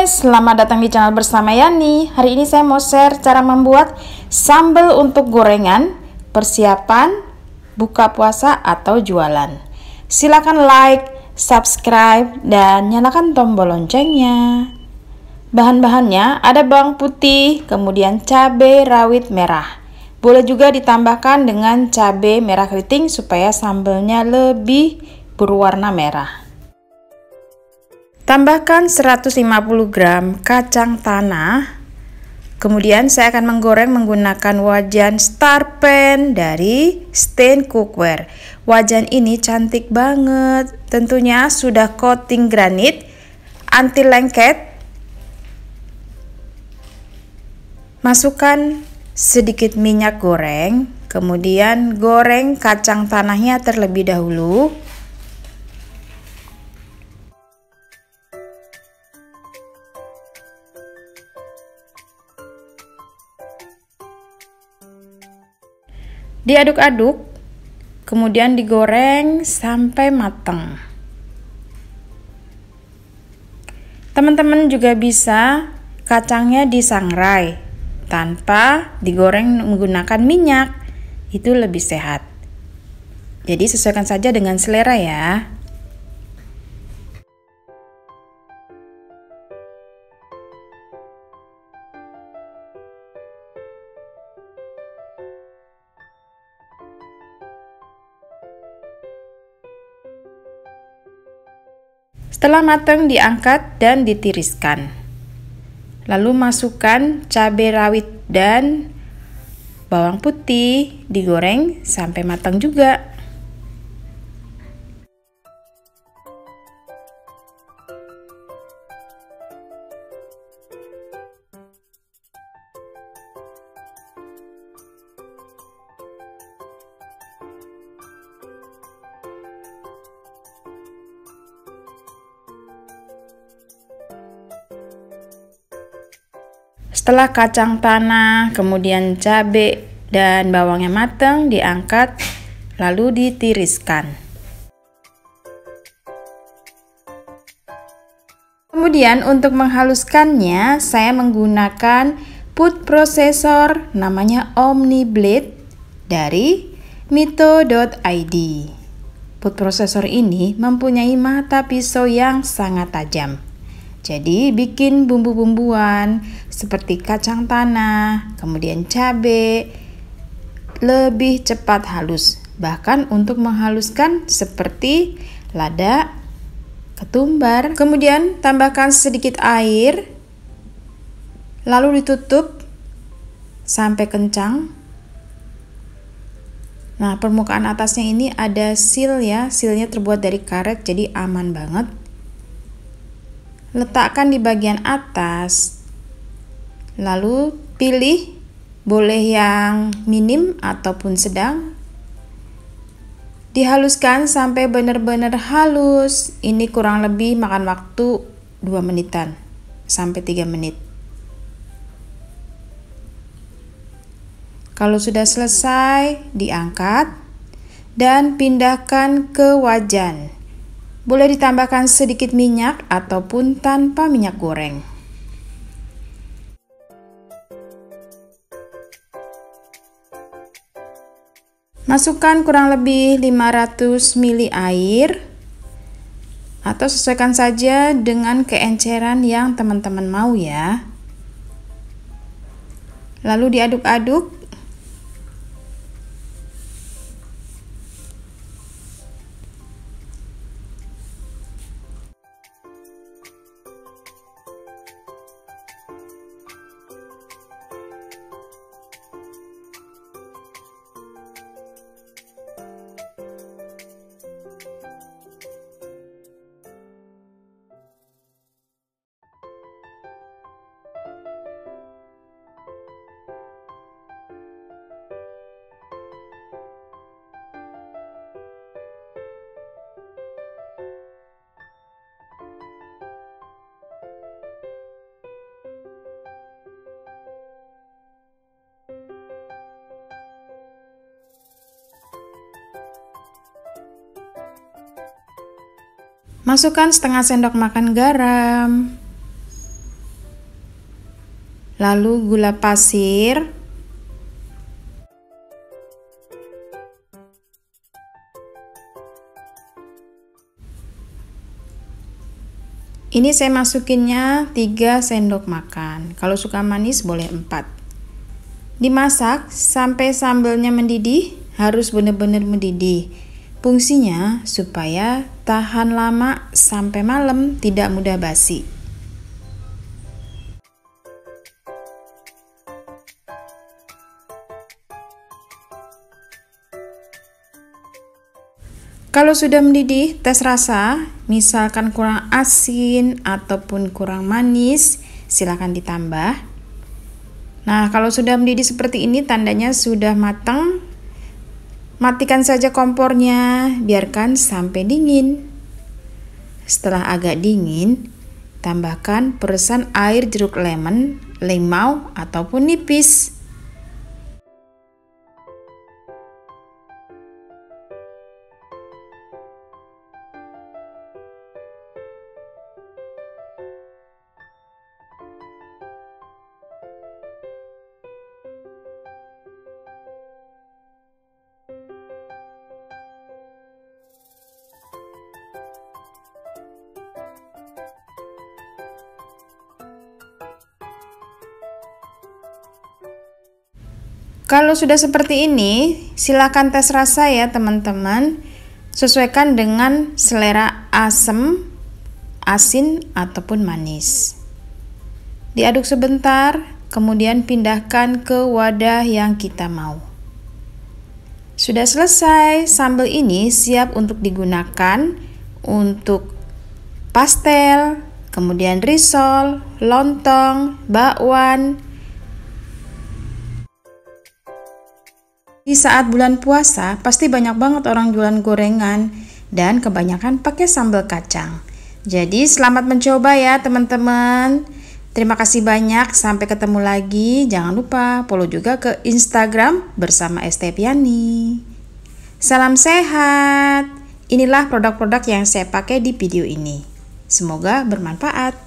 selamat datang di channel bersama Yani. Hari ini saya mau share cara membuat sambal untuk gorengan, persiapan buka puasa atau jualan. Silakan like, subscribe, dan nyalakan tombol loncengnya. Bahan-bahannya ada bawang putih, kemudian cabai rawit merah. Boleh juga ditambahkan dengan cabai merah keriting supaya sambalnya lebih berwarna merah. Tambahkan 150 gram kacang tanah. Kemudian saya akan menggoreng menggunakan wajan star pan dari Stain Cookware. Wajan ini cantik banget. Tentunya sudah coating granit anti lengket. Masukkan sedikit minyak goreng. Kemudian goreng kacang tanahnya terlebih dahulu. Diaduk-aduk, kemudian digoreng sampai matang. Teman-teman juga bisa kacangnya disangrai tanpa digoreng menggunakan minyak, itu lebih sehat. Jadi sesuaikan saja dengan selera ya. Setelah matang diangkat dan ditiriskan. Lalu masukkan cabai rawit dan bawang putih, digoreng sampai matang juga. Setelah kacang tanah, kemudian cabai dan bawangnya matang, diangkat lalu ditiriskan. Kemudian untuk menghaluskannya, saya menggunakan food processor namanya OmniBlade dari mito.id. Food processor ini mempunyai mata pisau yang sangat tajam. Jadi bikin bumbu-bumbuan seperti kacang tanah, kemudian cabai lebih cepat halus. Bahkan untuk menghaluskan seperti lada, ketumbar. Kemudian tambahkan sedikit air, lalu ditutup sampai kencang. Nah, permukaan atasnya ini ada seal ya, sealnya terbuat dari karet jadi aman banget. Letakkan di bagian atas, lalu pilih boleh yang minim ataupun sedang. Dihaluskan sampai benar-benar halus. Ini kurang lebih makan waktu 2 menitan sampai 3 menit. Kalau sudah selesai, diangkat dan pindahkan ke wajan. Boleh ditambahkan sedikit minyak ataupun tanpa minyak goreng. Masukkan kurang lebih 500 ml air atau sesuaikan saja dengan keenceran yang teman-teman mau ya. Lalu diaduk-aduk. Masukkan setengah sendok makan garam. lalu gula pasir, ini saya masukinnya 3 sendok makan. Kalau suka manis boleh 4. Dimasak sampai sambalnya mendidih, harus benar-benar mendidih. Fungsinya supaya tahan lama sampai malam, tidak mudah basi. Kalau sudah mendidih, tes rasa, misalkan kurang asin ataupun kurang manis, silakan ditambah. Nah, kalau sudah mendidih seperti ini, tandanya sudah matang. Matikan saja kompornya, biarkan sampai dingin. Setelah agak dingin, tambahkan peresan air jeruk lemon, limau, ataupun nipis. Kalau sudah seperti ini, silakan tes rasa ya teman-teman. Sesuaikan dengan selera asam, asin, ataupun manis. Diaduk sebentar, kemudian pindahkan ke wadah yang kita mau. Sudah selesai, sambal ini siap untuk digunakan untuk pastel, kemudian risol, lontong, bakwan. Di saat bulan puasa, pasti banyak banget orang jualan gorengan dan kebanyakan pakai sambal kacang. Jadi selamat mencoba ya teman-teman. Terima kasih banyak, sampai ketemu lagi. Jangan lupa follow juga ke Instagram bersama Estepiani. Salam sehat. Inilah produk-produk yang saya pakai di video ini. Semoga bermanfaat.